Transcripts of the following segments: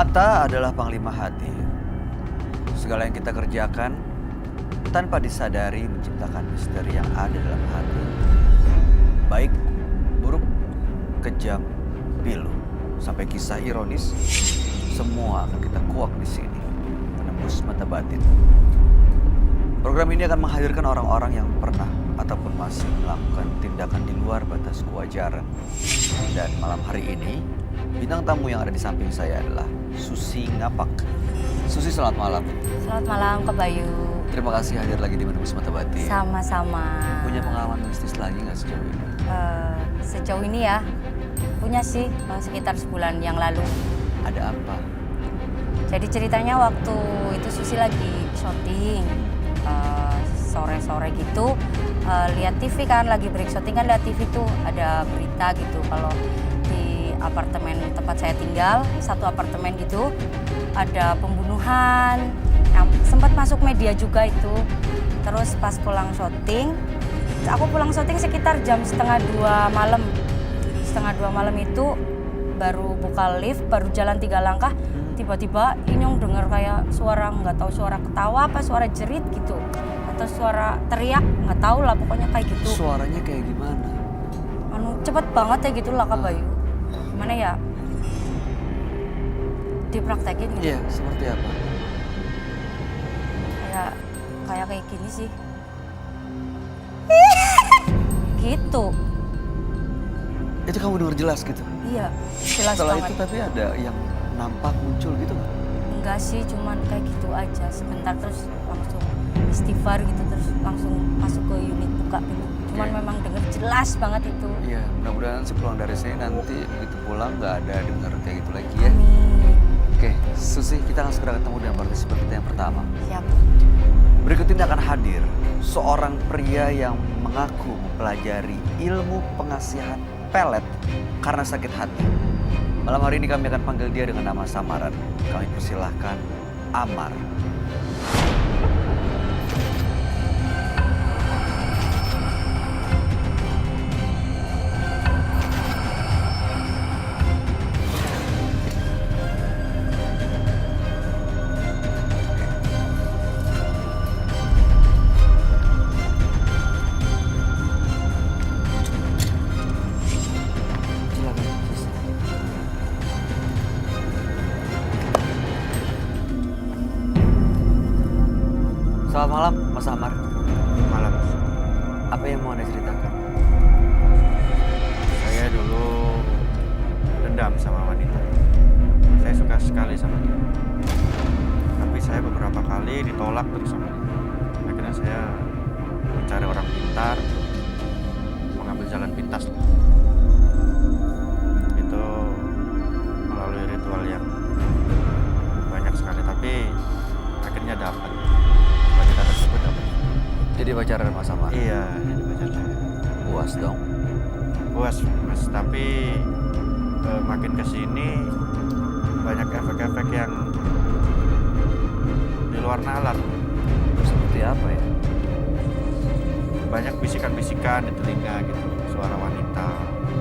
Mata adalah panglima hati. Segala yang kita kerjakan tanpa disadari menciptakan misteri yang ada dalam hati. Baik, buruk, kejam, pilu, sampai kisah ironis, semua akan kita kuak di sini, menembus mata batin. Program ini akan menghadirkan orang-orang yang pernah ataupun masih melakukan tindakan di luar batas kewajaran. Dan malam hari ini, bintang tamu yang ada di samping saya adalah Susi Ngapak. Susi, selamat malam. Selamat malam, Kak Bayu. Terima kasih hadir lagi di Menembus Mata Batin. Sama-sama. Punya pengalaman mistis lagi nggak sejauh ini? Sejauh ini ya, punya sih sekitar sebulan yang lalu. Ada apa? Jadi ceritanya waktu itu Susi lagi syuting, sore-sore gitu, lihat TV kan, lagi break syuting kan, lihat TV tuh ada berita gitu kalau di apartemen tempat saya tinggal, satu apartemen gitu, ada pembunuhan, yang sempat masuk media juga itu. Terus pas pulang syuting, aku pulang syuting sekitar jam setengah 2 malam. Setengah 2 malam itu baru buka lift, baru jalan 3 langkah, tiba-tiba Inyong dengar kayak suara, nggak tahu suara ketawa apa suara jerit gitu, atau suara teriak, nggak tahu lah, pokoknya kayak gitu. Suaranya kayak gimana? Cepet banget ya gitu lah, Kak Bayu. Gimana ya? Dipraktekin gitu. Iya, seperti apa? Kayak gini sih. Gitu. Itu kamu dengar jelas gitu? Iya, jelas Setelah banget. itu tapi ada yang nampak muncul gitu nggak? Enggak sih, cuman kayak gitu aja. Sebentar terus langsung istighfar gitu, terus langsung masuk ke unit buka pintu. Cuman Oke. memang denger jelas banget itu. Iya, mudah-mudahan sih pulang dari sini nanti begitu pulang nggak ada dengar kayak gitu lagi ya. Amin. Oke, Susi, kita akan segera ketemu dengan partisipan kita yang pertama. Siap. Berikut ini akan hadir seorang pria yang mengaku mempelajari ilmu pengasihan pelet karena sakit hati. Malam hari ini kami akan panggil dia dengan nama samaran. Kami persilahkan Amar. Silakan, Susi. Selamat malam, Mas Amar. Malam. Apa yang mau Anda ceritakan? Saya dulu dendam sama wanita. Saya suka sekali sama dia. Tapi saya beberapa kali ditolak terus sama dia. Akhirnya saya mencari orang pintar, mengambil jalan pintas. Itu melalui ritual yang banyak sekali, tapi akhirnya dapat. Wanita tersebut dapat. Jadi pacaran Mas Amar? Iya, jadi pacar saya. Puas dong? Puas mas, tapi makin kesini banyak efek-efek yang di luar nalar. Seperti apa ya? Banyak bisikan-bisikan di telinga gitu, suara wanita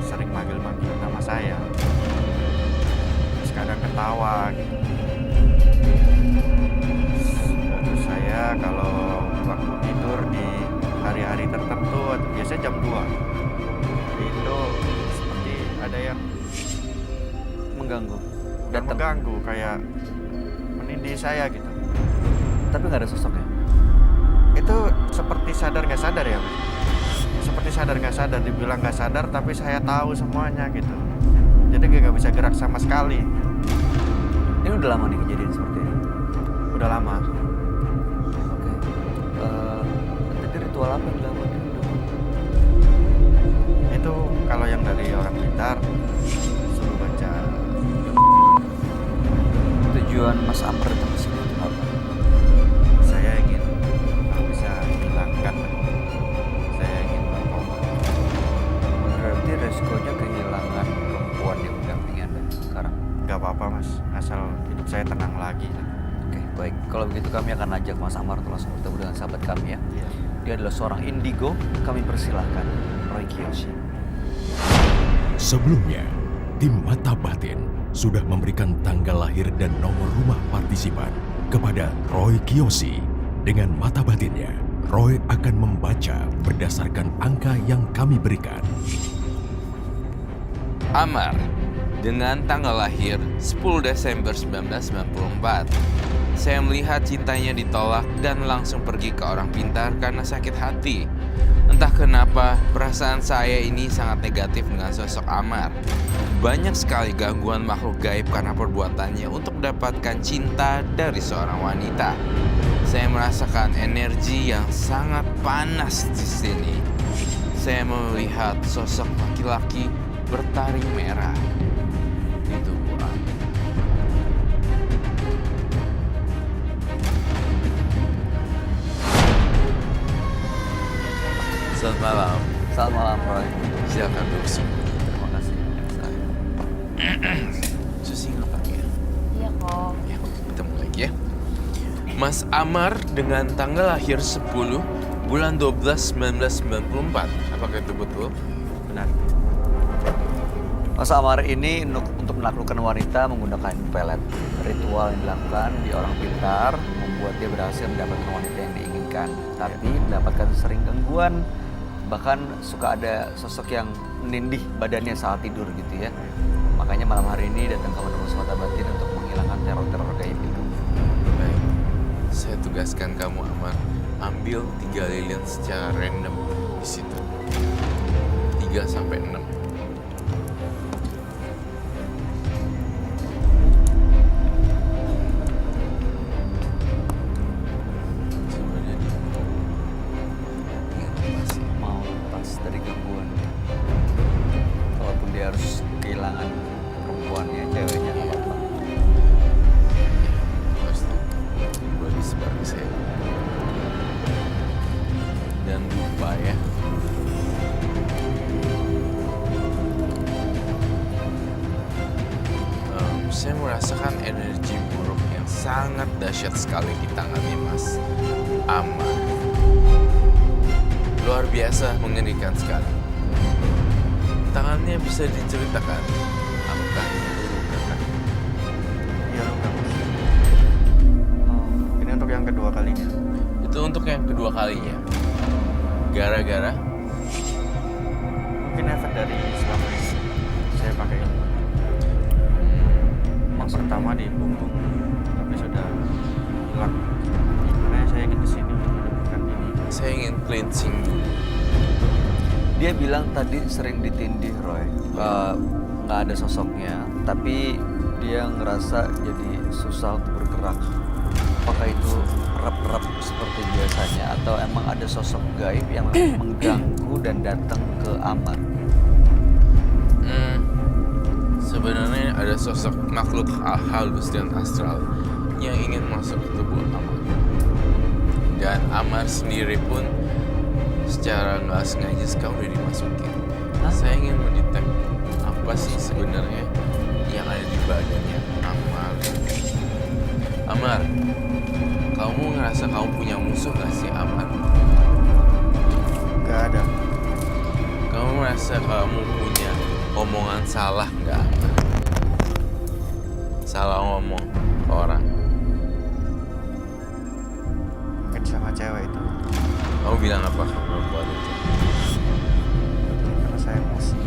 sering manggil-manggil nama saya, terus kadang ketawa gitu. Terus saya kalau waktu tidur di hari-hari tertentu, biasanya jam 2, itu seperti ada yang Mengganggu? dan mengganggu, kayak menindih saya gitu. Tapi nggak ada sosoknya? Itu seperti sadar nggak sadar ya, Mas? Seperti sadar nggak sadar, dibilang nggak sadar tapi saya tahu semuanya gitu. Jadi nggak bisa gerak sama sekali. Ini udah lama nih kejadian seperti ini? Udah lama. Oke. Tadi ritual apa yang dilakukan? Itu kalau yang dari orang pintar suruh baca. Tujuan Mas Amar datang ke sini untuk apa? Saya ingin kalau bisa hilangkan. Saya ingin bertobat. Berarti resikonya kehilangan perempuan yang mendampingi Anda sekarang? Nggak apa-apa mas, asal hidup saya tenang lagi. Oke, baik. Kalau begitu kami akan ajak Mas Amar untuk langsung bertemu dengan sahabat kami ya. Iya. Dia adalah seorang indigo. Kami persilahkan Roy Kiyoshi. Sebelumnya, di Mata Batin. sudah memberikan tanggal lahir dan nomor rumah partisipan kepada Roy Kiyoshi. Dengan mata batinnya, Roy akan membaca berdasarkan angka yang kami berikan. Amar, dengan tanggal lahir 10 Desember 1994. Saya melihat cintanya ditolak dan langsung pergi ke orang pintar karena sakit hati. Entah kenapa, perasaan saya ini sangat negatif dengan sosok Amar. Banyak sekali gangguan makhluk gaib karena perbuatannya untuk mendapatkan cinta dari seorang wanita. Saya merasakan energi yang sangat panas di sini. Saya melihat sosok laki-laki bertaring merah di tubuh Amar. Selamat malam. Selamat malam, Roy. Silakan duduk semua. Terima kasih. Susi nggak panggil. Iya kok. Ya, ketemu lagi ya. Mas Amar dengan tanggal lahir 10 bulan 12 1994. Apakah itu betul? Benar. Mas Amar ini untuk menaklukkan wanita menggunakan pelet. Ritual yang dilakukan di orang pintar membuat dia berhasil mendapatkan wanita yang diinginkan. Tapi mendapatkan sering gangguan. Bahkan suka ada sosok yang menindih badannya saat tidur gitu ya. Makanya malam hari ini datang ke menembus mata batin untuk menghilangkan teror-teror gaib itu. Baik. Saya tugaskan kamu Amar, ambil 3 lilin secara random di situ. 3 sampai 6. Coba jadi. Ingat pasti. Mau lepas dari gangguan. Walaupun dia harus kehilangan perempuannya, ceweknya nggak apa-apa. Pasti. Boleh disebar ke saya. Dan lupa ya. Saya merasakan energi buruk yang sangat dahsyat sekali di tangannya Mas Amar. Luar biasa, mengerikan sekali. Tangannya bisa diceritakan apakah itu luka? Iya luka Mas. Ini untuk yang kedua kalinya. Itu untuk yang kedua kalinya. Gara-gara Mungkin efek dari selama ini saya pakai ilmu. Yang pertama di punggung, tapi sudah hilang. Makanya saya ingin kesini untuk menemukan ini. saya ingin cleansing dulu. Dia bilang tadi sering ditindih Roy, nggak ada sosoknya, tapi dia ngerasa jadi susah untuk bergerak. Apakah itu rap-rap seperti biasanya atau emang ada sosok gaib yang mengganggu dan datang ke Amar? Sebenarnya ada sosok makhluk halus dan astral yang ingin masuk ke tubuh Amar. Dan Amar sendiri pun secara nggak sengaja sekarang udah dimasukin. Saya ingin mendetek apa sih sebenarnya yang ada di badannya Amar. Amar, kamu ngerasa kamu punya musuh gak sih Amar? Gak ada. Kamu merasa kamu punya omongan salah nggak Amar? Salah ngomong ke orang. Mungkin sama cewek itu. Kamu bilang apa ke perempuan itu? Karena saya emosi.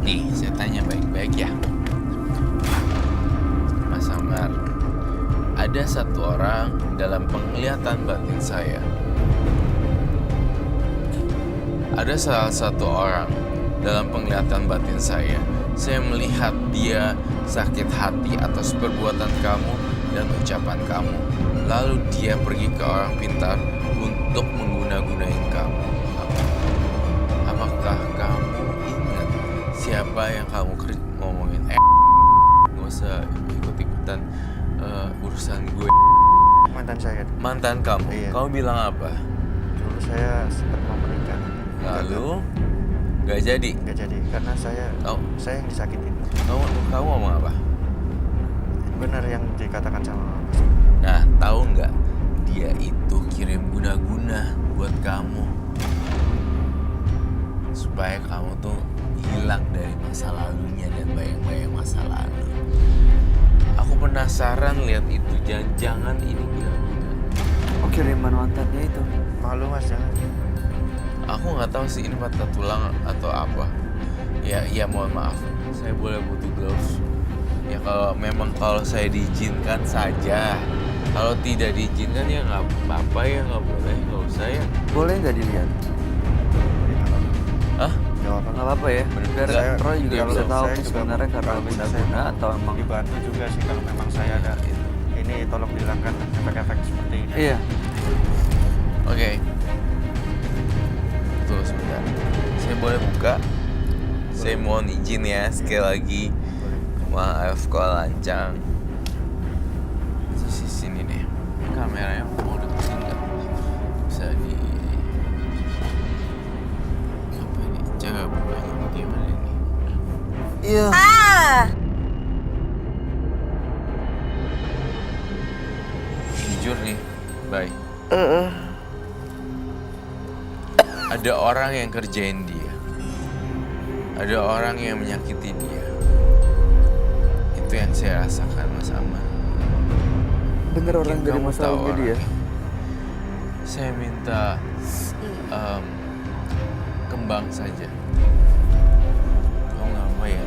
Nih, saya tanya baik-baik ya. Mas Amar, ada satu orang dalam penglihatan batin saya. Ada salah satu orang dalam penglihatan batin saya. Saya melihat dia sakit hati atas perbuatan kamu dan ucapan kamu. Lalu dia pergi ke orang pintar untuk mengguna-gunain kamu. Apakah kamu ingat siapa yang kamu ngomongin? Gak usah ikut-ikutan urusan gue. Mantan saya. Mantan kamu. Iya. Kamu bilang apa? Dulu saya sempat mau menikah. Lalu gak jadi. Gak jadi karena saya yang disakitin. Kamu ngomong apa? Benar yang dikatakan sama Mas. Nah, tahu nggak? Dia itu kirim guna-guna buat kamu supaya kamu tuh hilang dari masa lalunya dan bayang penasaran lihat itu. Jangan ini gila-gila. Oh, kiriman mantannya itu. Malu mas, jangan. Aku nggak tahu sih ini patah tulang atau apa. Ya mohon maaf. Saya boleh butuh gloves. Ya kalau saya diizinkan saja. Kalau tidak diizinkan ya nggak apa-apa ya, nggak boleh, nggak usah ya. Boleh nggak dilihat? Hah? Jawaban Nggak apa-apa ya. Biar Saya- Roy juga saya- bisa tahu saya juga sebenarnya karena bantu, benda saya guna atau emang. dibantu juga sih kalau memang saya ada. Ini tolong dihilangkan efek-efek seperti ini. Iya. Oke. Tunggu sebentar. Saya boleh buka? Saya mohon izin ya sekali lagi. Maaf kalau lancang. Di sini deh. Ini kameranya mau deketin nggak? Bisa di apa ini? Coba bukanya bagaimana ini? Iya. Jujur nih, baik. Ada orang yang kerjain dia. Ada orang yang menyakiti dia. Itu yang saya rasakan, Mas Aman. Bener orang Mungkin dari kamu masa tahu lalu dia. orangnya. Saya minta kembang saja. Kau nggak mau ya?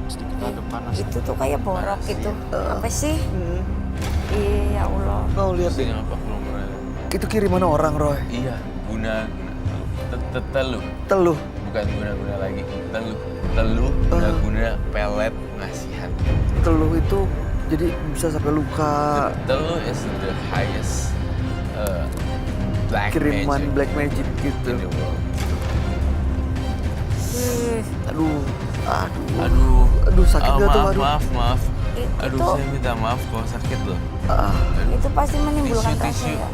Sedikit agak panas. Itu tuh kayak borok Panas, gitu. ya. Apa sih? Iya, ya Allah. Kau lihat Pusing deh. apa belum pernah? Itu kiriman orang, Roy. Iya, guna teluh. Teluh. Bukan guna-guna lagi. Teluh guna-guna pelet pengasihan. Teluh itu jadi bisa sampai luka. Teluh is the highest black Kiriman magic black magic in gitu. the world. Aduh. Aduh, Sakit gak tuh? Aduh. maaf. Aduh, Itu, saya minta maaf kalau sakit loh. itu pasti menimbulkan Tisu. rasa ya.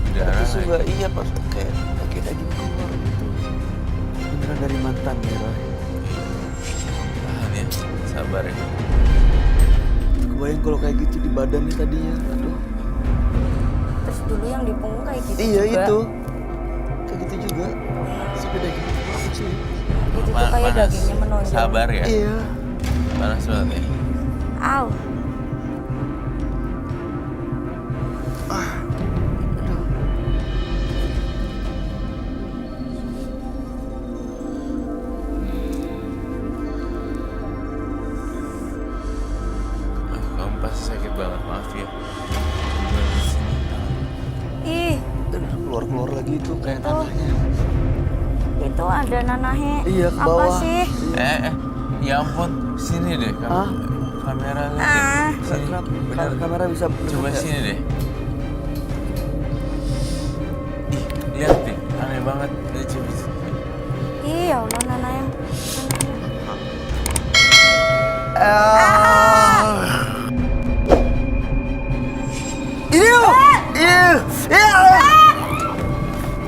Darah Itu juga lagi. iya pas kayak daging keluar gitu. Beneran dari mantan ya, Roy. Tahan ya, sabar ya. Kebayang kalau kayak gitu di badannya tadinya. Aduh. Terus dulu yang di punggung kayak gitu Iya juga. itu. Kayak gitu juga. Sampai daging keluar sih. Itu tuh kayak dagingnya menonjol. Sabar ya. Iya. Panas banget ya. Au. Kamu pasti sakit banget, maaf ya. Ih, Keluar-keluar lagi itu kayak tanahnya. itu ada nanahnya. Iya, ke Apa bawah. sih? Ya ampun, sini deh kamu. Hah? Kamera lihat Ah. deh. Sini, Kenapa? bener. Kamera bisa Coba ya? sini deh. Ih, lihat deh, aneh banget. Coba sini. Ih, ya Allah nanahnya.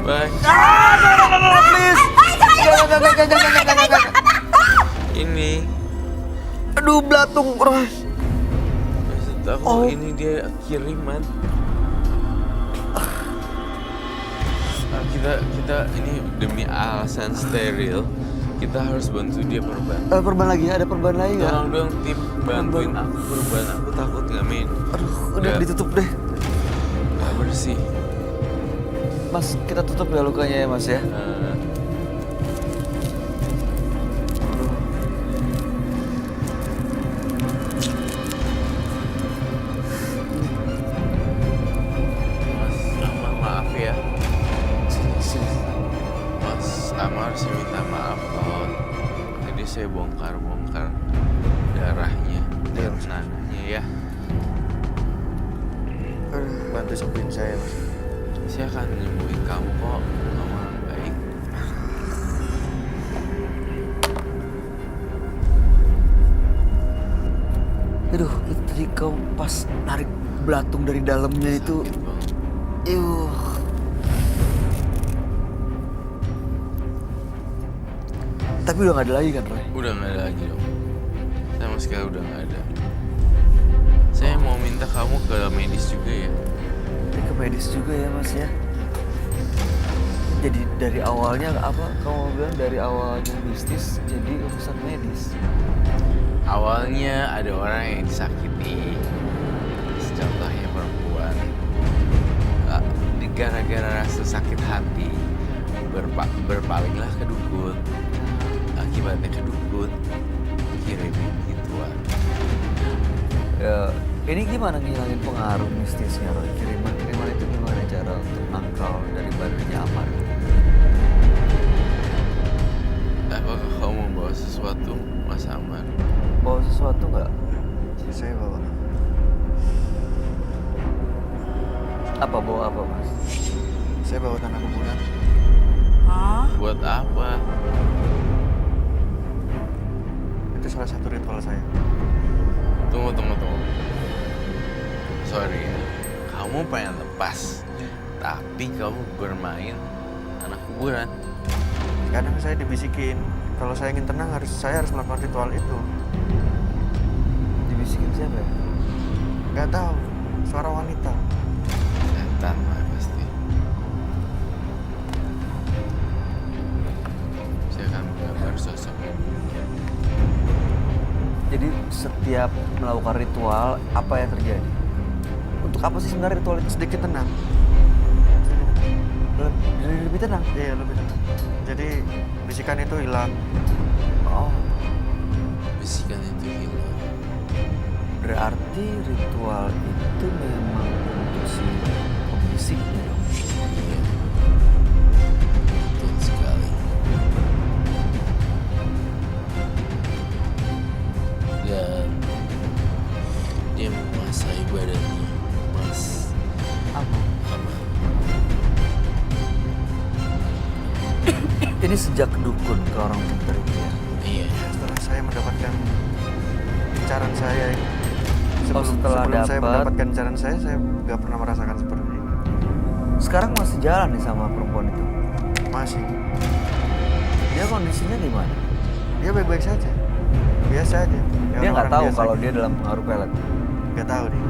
Bye. Ini Aduh, belatung, Roy. maksud aku Oh. ini dia kiriman. Kita ini demi alasan steril kita harus bantu dia perban. Perban lagi, ada perban lagi nggak? Tolong dong tim bantuin aku perban, aku takut nggak main. Aduh, udah Nggak. ditutup deh. Nggak bersih. Mas, kita tutup ya lukanya ya, Mas ya. Mas Amar maaf ya. Mas Amar saya minta maaf kalau tadi saya bongkar darahnya dan nanahnya ya. Bantu sembuhin saya mas. Saya akan nyembuhin kamu kok. Kamu orang baik. Aduh, itu tadi kau pas narik belatung dari dalamnya itu. Sakit banget. Yuh. Tapi udah gak ada lagi kan, Roy? Udah nggak ada lagi dong. Sama sekali udah nggak ada. Saya mau minta kamu ke medis juga ya. Ini ke medis juga ya, Mas ya. Jadi dari awalnya apa? Kamu bilang dari awalnya mistis jadi urusan medis. Awalnya ada orang yang disakiti, contohnya perempuan. Gara-gara rasa sakit hati, berpalinglah ke dukun. Akibatnya ke dukun kirimin gituan. Ya, ini gimana ngilangin pengaruh mistisnya, Roy? Kiriman itu gimana cara untuk nangkal dari badannya Amar? Apakah kamu membawa sesuatu, Mas Amar? Bawa sesuatu nggak? Saya bawa. Apa bawa apa, Mas? Saya bawa tanah kuburan. Hah? Buat apa? Itu salah satu ritual saya. Tunggu. Sorry ya, kamu pengen lepas, tapi kamu bermain anak kuburan. Kadang saya dibisikin, kalau saya ingin tenang saya harus melakukan ritual itu. Dibisikin siapa ya? Nggak tahu, suara wanita. Setan lah pasti. Saya akan gambar sosoknya. Jadi setiap melakukan ritual, apa yang terjadi? Untuk apa sih sebenarnya ritual itu? Sedikit tenang. Lebih tenang? Iya, lebih tenang. Jadi bisikan itu hilang. Oh, Bisikan itu hilang. berarti ritual itu memang untuk si pembisiknya dong? Iya. Betul sekali. Dan dia menguasai badannya Mas Apa? Amar. Ini sejak dukun ke orang pintar itu ya? Iya. Setelah saya mendapatkan incaran saya ini, Oh, setelah sebelum saya dapat. mendapatkan incaran saya nggak pernah merasakan seperti ini. Sekarang masih jalan nih sama perempuan itu? Masih. Dia kondisinya gimana? Dia baik-baik saja. Biasa aja. Ya, Dia nggak orang-orang tahu biasa kalau aja. dia dalam pengaruh pelet. Nggak tahu dia.